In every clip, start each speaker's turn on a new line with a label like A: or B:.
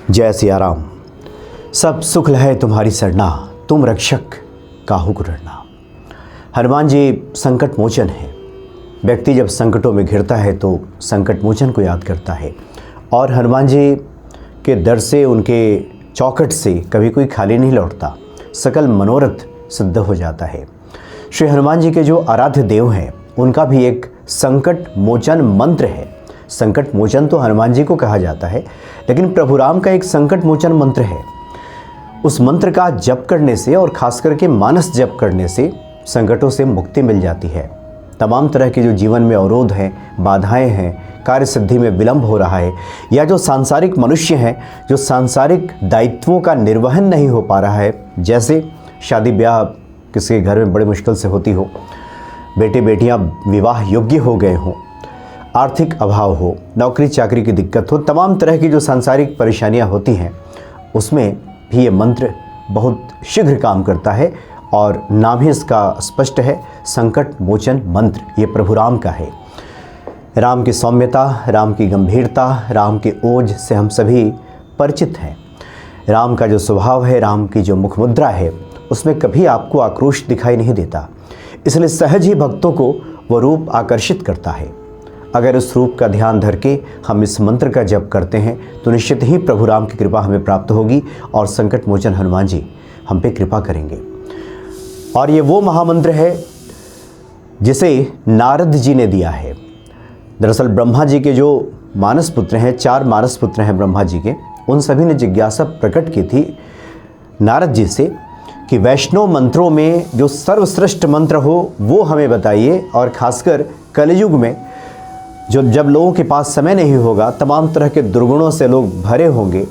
A: जय सिया राम। सब सुख लहे तुम्हारी सरना, तुम रक्षक काहू को डरना। हनुमान जी संकट मोचन है। व्यक्ति जब संकटों में घिरता है तो संकट मोचन को याद करता है और हनुमान जी के दर से, उनके चौखट से कभी कोई खाली नहीं लौटता। सकल मनोरथ सिद्ध हो जाता है। श्री हनुमान जी के जो आराध्य देव हैं उनका भी एक संकट मोचन मंत्र है। संकट मोचन तो हनुमान जी को कहा जाता है, लेकिन प्रभु राम का एक संकट मोचन मंत्र है। उस मंत्र का जप करने से और खास करके मानस जप करने से संकटों से मुक्ति मिल जाती है। तमाम तरह के जो जीवन में अवरोध हैं, बाधाएं हैं, कार्य सिद्धि में विलंब हो रहा है, या जो सांसारिक मनुष्य हैं जो सांसारिक दायित्वों का निर्वहन नहीं हो पा रहा है, जैसे शादी ब्याह किसी घर में बड़े मुश्किल से होती हो, बेटे बेटियां विवाह योग्य हो गए हों, आर्थिक अभाव हो, नौकरी चाकरी की दिक्कत हो, तमाम तरह की जो सांसारिक परेशानियां होती हैं, उसमें भी ये मंत्र बहुत शीघ्र काम करता है और नाम ही इसका स्पष्ट है, संकट मोचन मंत्र। ये प्रभु राम का है। राम की सौम्यता, राम की गंभीरता, राम के ओज से हम सभी परिचित हैं। राम का जो स्वभाव है, राम की जो मुखमुद्रा है, उसमें कभी आपको आक्रोश दिखाई नहीं देता। इसलिए सहज ही भक्तों को वो रूप आकर्षित करता है। अगर उस रूप का ध्यान धर के हम इस मंत्र का जप करते हैं तो निश्चित ही प्रभु राम की कृपा हमें प्राप्त होगी और संकट मोचन हनुमान जी हम पे कृपा करेंगे। और ये वो महामंत्र है जिसे नारद जी ने दिया है। दरअसल ब्रह्मा जी के जो मानस पुत्र हैं, 4 मानस पुत्र हैं ब्रह्मा जी के, उन सभी ने जिज्ञासा प्रकट की थी नारद जी से कि वैष्णव मंत्रों में जो सर्वश्रेष्ठ मंत्र हो वो हमें बताइए, और खासकर कलयुग में जब लोगों के पास समय नहीं होगा, तमाम तरह के दुर्गुणों से लोग भरे होंगे,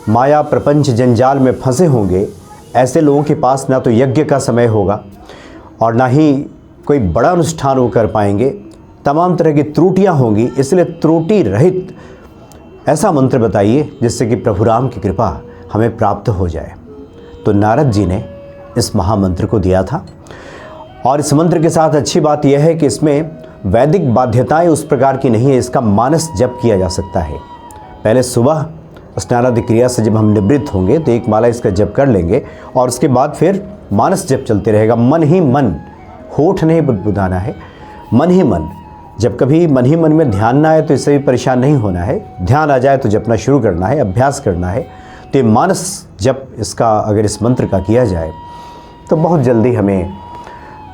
A: माया प्रपंच जंजाल में फंसे होंगे, ऐसे लोगों के पास ना तो यज्ञ का समय होगा और ना ही कोई बड़ा अनुष्ठान वो कर पाएंगे, तमाम तरह की त्रुटियां होंगी। इसलिए त्रुटि रहित ऐसा मंत्र बताइए जिससे कि प्रभु राम की कृपा हमें प्राप्त हो जाए। तो नारद जी ने इस महामंत्र को दिया था। और इस मंत्र के साथ अच्छी बात यह है कि इसमें वैदिक बाध्यताएं उस प्रकार की नहीं है। इसका मानस जप किया जा सकता है। पहले सुबह स्नानादि क्रिया से जब हम निवृत्त होंगे तो एक माला इसका जप कर लेंगे और उसके बाद फिर मानस जप चलते रहेगा। मन ही मन, होठ नहीं बुदबुदाना है, मन ही मन। जब कभी मन ही मन में ध्यान ना आए तो इससे भी परेशान नहीं होना है। ध्यान आ जाए तो जपना शुरू करना है, अभ्यास करना है। तो ये मानस जप इसका अगर इस मंत्र का किया जाए तो बहुत जल्दी हमें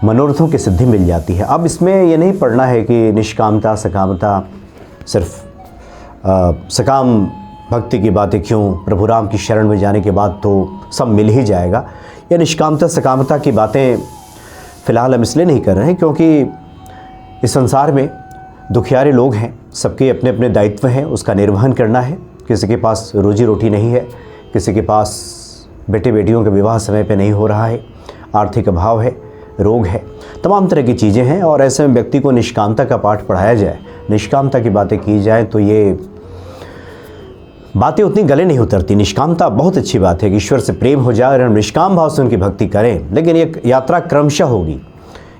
A: मनोरथों की सिद्धि मिल जाती है। अब इसमें ये नहीं पढ़ना है कि निष्कामता सकामता, सिर्फ सकाम भक्ति की बातें क्यों, प्रभु राम की शरण में जाने के बाद तो सब मिल ही जाएगा। या निष्कामता सकामता की बातें फ़िलहाल हम इसलिए नहीं कर रहे हैं क्योंकि इस संसार में दुखियारे लोग हैं, सबके अपने अपने दायित्व हैं, उसका निर्वहन करना है। किसी के पास रोजी रोटी नहीं है, किसी के पास बेटे बेटियों का विवाह समय पे नहीं हो रहा है, आर्थिक अभाव है, रोग है, तमाम तरह की चीज़ें हैं। और ऐसे में व्यक्ति को निष्कामता का पाठ पढ़ाया जाए, निष्कामता की बातें की जाए तो ये बातें उतनी गले नहीं उतरती। निष्कामता बहुत अच्छी बात है कि ईश्वर से प्रेम हो जाए और हम निष्काम भाव से उनकी भक्ति करें, लेकिन एक यात्रा क्रमशः होगी।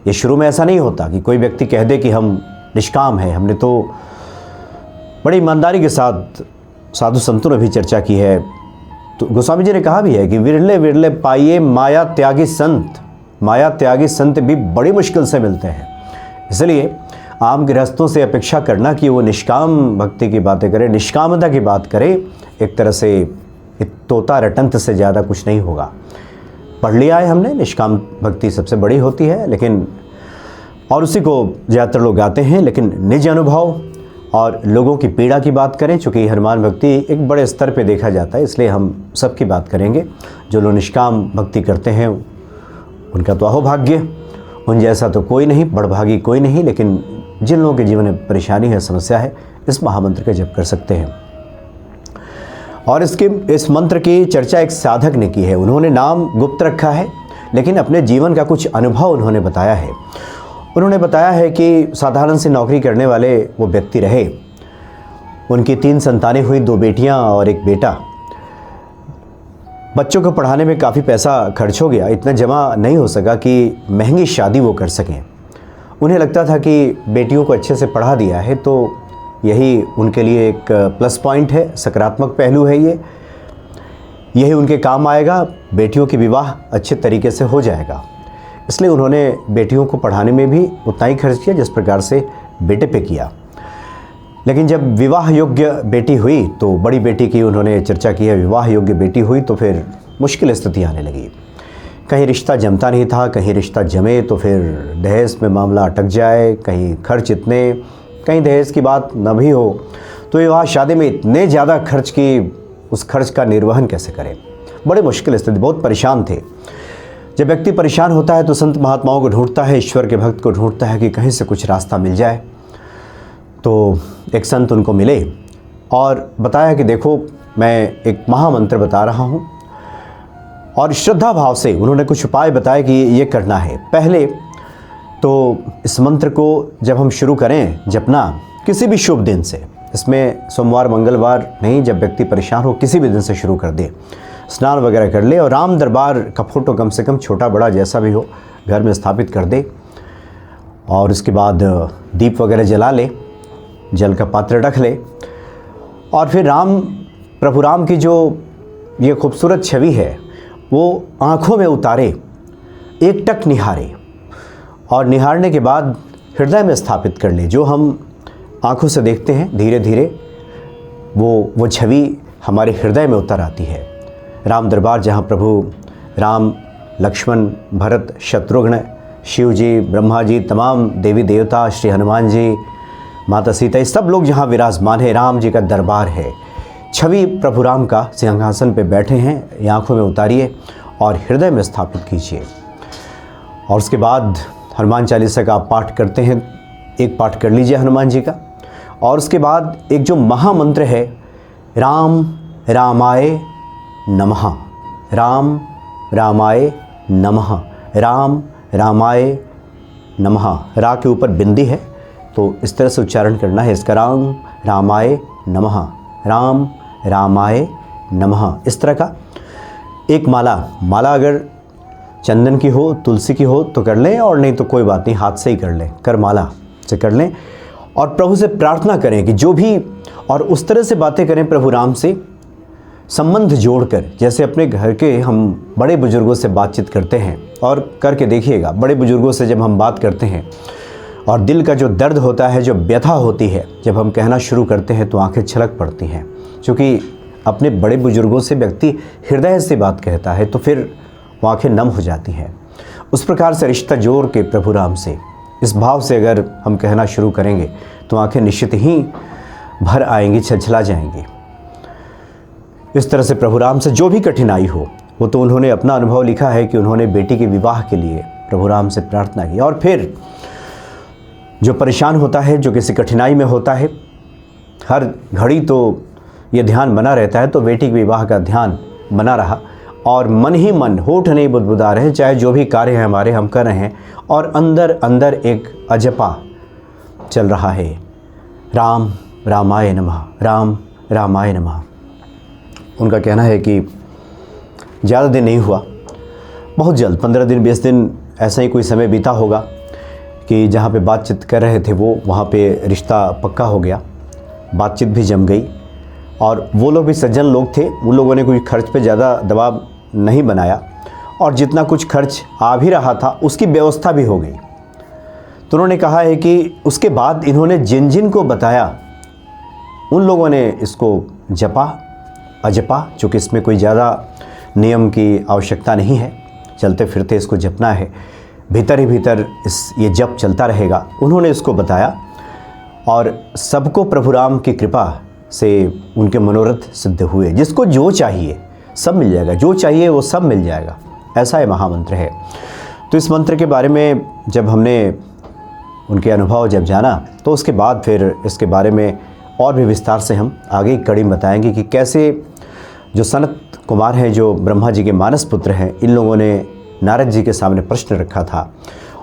A: ये शुरू में ऐसा नहीं होता कि कोई व्यक्ति कह दे कि हम निष्काम हैं। हमने तो बड़ी ईमानदारी के साथ साधु संतों ने भी चर्चा की है। तो गोस्वामी जी ने कहा भी है कि विरले विरले पाइए माया त्यागी संत, माया त्यागी संत भी बड़ी मुश्किल से मिलते हैं। इसलिए आम गृहस्थों से अपेक्षा करना कि वो निष्काम भक्ति की बातें करें, निष्कामता की बात करें, एक तरह से तोता रटंत से ज़्यादा कुछ नहीं होगा। पढ़ लिया है हमने, निष्काम भक्ति सबसे बड़ी होती है, लेकिन और उसी को ज़्यादातर लोग गाते हैं। लेकिन निज अनुभव और लोगों की पीड़ा की बात करें, चूँकि हनुमान भक्ति एक बड़े स्तर पे देखा जाता है, इसलिए हम सबकी बात करेंगे। जो लोग निष्काम भक्ति करते हैं उनका तो अहोभाग्य, उन जैसा तो कोई नहीं, बड़भागी कोई नहीं। लेकिन जिन लोगों के जीवन में परेशानी है, समस्या है, इस महामंत्र का जप कर सकते हैं। और इस मंत्र की चर्चा एक साधक ने की है। उन्होंने नाम गुप्त रखा है, लेकिन अपने जीवन का कुछ अनुभव उन्होंने बताया है। उन्होंने बताया है कि साधारण से नौकरी करने वाले वो व्यक्ति रहे। उनकी 3 संतानें हुई, 2 बेटियां और 1 बेटा। बच्चों को पढ़ाने में काफ़ी पैसा खर्च हो गया, इतना जमा नहीं हो सका कि महंगी शादी वो कर सकें। उन्हें लगता था कि बेटियों को अच्छे से पढ़ा दिया है तो यही उनके लिए एक प्लस पॉइंट है, सकारात्मक पहलू है ये, यही उनके काम आएगा। बेटियों की विवाह अच्छे तरीके से हो जाएगा, इसलिए उन्होंने बेटियों को पढ़ाने में भी उतना ही खर्च किया जिस प्रकार से बेटे पे किया। लेकिन जब विवाह योग्य बेटी हुई तो बड़ी बेटी की उन्होंने चर्चा की है, विवाह योग्य बेटी हुई तो फिर मुश्किल स्थिति आने लगी। कहीं रिश्ता जमता नहीं था, कहीं रिश्ता जमे तो फिर दहेज में मामला अटक जाए, कहीं खर्च इतने, कहीं दहेज की बात न भी हो तो विवाह शादी में इतने ज़्यादा खर्च की उस खर्च का निर्वहन कैसे करें। बड़े मुश्किल स्थिति, बहुत परेशान थे। जब व्यक्ति परेशान होता है तो संत महात्माओं को ढूंढता है, ईश्वर के भक्त को ढूंढता है कि कहीं से कुछ रास्ता मिल जाए। तो एक संत उनको मिले और बताया कि देखो मैं एक महामंत्र बता रहा हूँ, और श्रद्धा भाव से उन्होंने कुछ उपाय बताए कि ये करना है। पहले तो इस मंत्र को जब हम शुरू करें जपना किसी भी शुभ दिन से, इसमें सोमवार मंगलवार नहीं, जब व्यक्ति परेशान हो किसी भी दिन से शुरू कर दे, स्नान वगैरह कर ले और राम दरबार का फोटो कम से कम छोटा बड़ा जैसा भी हो घर में स्थापित कर दे, और उसके बाद दीप वगैरह जला ले, जल का पात्र रख ले, और फिर प्रभु राम की जो ये खूबसूरत छवि है वो आँखों में उतारे, एक टक निहारे, और निहारने के बाद हृदय में स्थापित कर ले। जो हम आँखों से देखते हैं धीरे धीरे वो छवि हमारे हृदय में उतर आती है। राम दरबार जहाँ प्रभु राम, लक्ष्मण, भरत, शत्रुघ्न, शिव जी, ब्रह्मा जी, तमाम देवी देवता, श्री हनुमान जी, माता सीता, ये सब लोग जहाँ विराजमान है, राम जी का दरबार है। छवि प्रभु राम का सिंहासन पे बैठे हैं, ये आँखों में उतारिए और हृदय में स्थापित कीजिए। और उसके बाद हनुमान चालीसा का आप पाठ करते हैं, एक पाठ कर लीजिए हनुमान जी का, और उसके बाद एक जो महामंत्र है, राम रामाय नमः, राम रामाय नमः, राम रामाय नमः, रा के ऊपर बिंदी है तो इस तरह से उच्चारण करना है इसका, राम रामाय नमः, राम रामाय नमः। इस तरह का एक माला अगर चंदन की हो, तुलसी की हो तो कर लें, और नहीं तो कोई बात नहीं, हाथ से ही कर लें, कर माला से कर लें, और प्रभु से प्रार्थना करें कि जो भी, और उस तरह से बातें करें प्रभु राम से संबंध जोड़कर, जैसे अपने घर के हम बड़े बुजुर्गों से बातचीत करते हैं, और करके देखिएगा, बड़े बुजुर्गों से जब हम बात करते हैं और दिल का जो दर्द होता है, जो व्यथा होती है, जब हम कहना शुरू करते हैं तो आंखें छलक पड़ती हैं, क्योंकि अपने बड़े बुजुर्गों से व्यक्ति हृदय से बात कहता है तो फिर वो आंखें नम हो जाती हैं। उस प्रकार से रिश्ता जोड़ के प्रभु राम से इस भाव से अगर हम कहना शुरू करेंगे तो आंखें निश्चित ही भर आएंगी, छलछला जाएंगी। इस तरह से प्रभु राम से जो भी कठिनाई हो, वो तो उन्होंने अपना अनुभव लिखा है कि उन्होंने बेटी के विवाह के लिए प्रभु राम से प्रार्थना की। और फिर जो परेशान होता है, जो किसी कठिनाई में होता है, हर घड़ी तो ये ध्यान बना रहता है, तो बेटी के विवाह का ध्यान बना रहा, और मन ही मन, होठ नहीं बुदबुदा रहे, चाहे जो भी कार्य है हमारे हम कर रहे हैं, और अंदर अंदर एक अजपा चल रहा है, राम रामाय नमः, राम रामाय नमः। उनका कहना है कि ज़्यादा दिन नहीं हुआ, बहुत जल्द 15 दिन 20 दिन ऐसा ही कोई समय बीता होगा कि जहाँ पे बातचीत कर रहे थे वो, वहाँ पे रिश्ता पक्का हो गया, बातचीत भी जम गई, और वो लोग भी सज्जन लोग थे, उन लोगों ने कोई खर्च पे ज़्यादा दबाव नहीं बनाया, और जितना कुछ खर्च आ भी रहा था उसकी व्यवस्था भी हो गई। तो उन्होंने कहा है कि उसके बाद इन्होंने जिन जिन को बताया उन लोगों ने इसको जपा अजपा, चूँकि इसमें कोई ज़्यादा नियम की आवश्यकता नहीं है, चलते फिरते इसको जपना है, भीतर ही भीतर ये जप चलता रहेगा। उन्होंने इसको बताया और सबको प्रभु राम की कृपा से उनके मनोरथ सिद्ध हुए। जिसको जो चाहिए सब मिल जाएगा, जो चाहिए वो सब मिल जाएगा, ऐसा ये महामंत्र है। तो इस मंत्र के बारे में जब हमने उनके अनुभव जब जाना तो उसके बाद फिर इसके बारे में और भी विस्तार से हम आगे की कड़ी में बताएंगे कि कैसे जो सनत कुमार हैं, जो ब्रह्मा जी के मानस पुत्र हैं, इन लोगों ने नारद जी के सामने प्रश्न रखा था,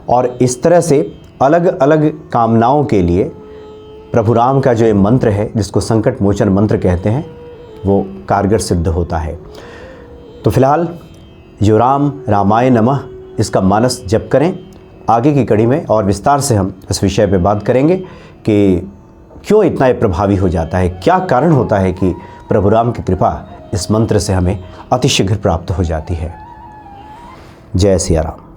A: और इस तरह से अलग अलग कामनाओं के लिए प्रभु राम का जो ये मंत्र है, जिसको संकट मोचन मंत्र कहते हैं, वो कारगर सिद्ध होता है। तो फिलहाल जो राम रामाय नमः, इसका मानस जप करें। आगे की कड़ी में और विस्तार से हम इस विषय पे बात करेंगे कि क्यों इतना ये प्रभावी हो जाता है? क्या कारण होता है कि प्रभु राम की कृपा इस मंत्र से हमें अतिशीघ्र प्राप्त हो जाती है? जय सिया राम।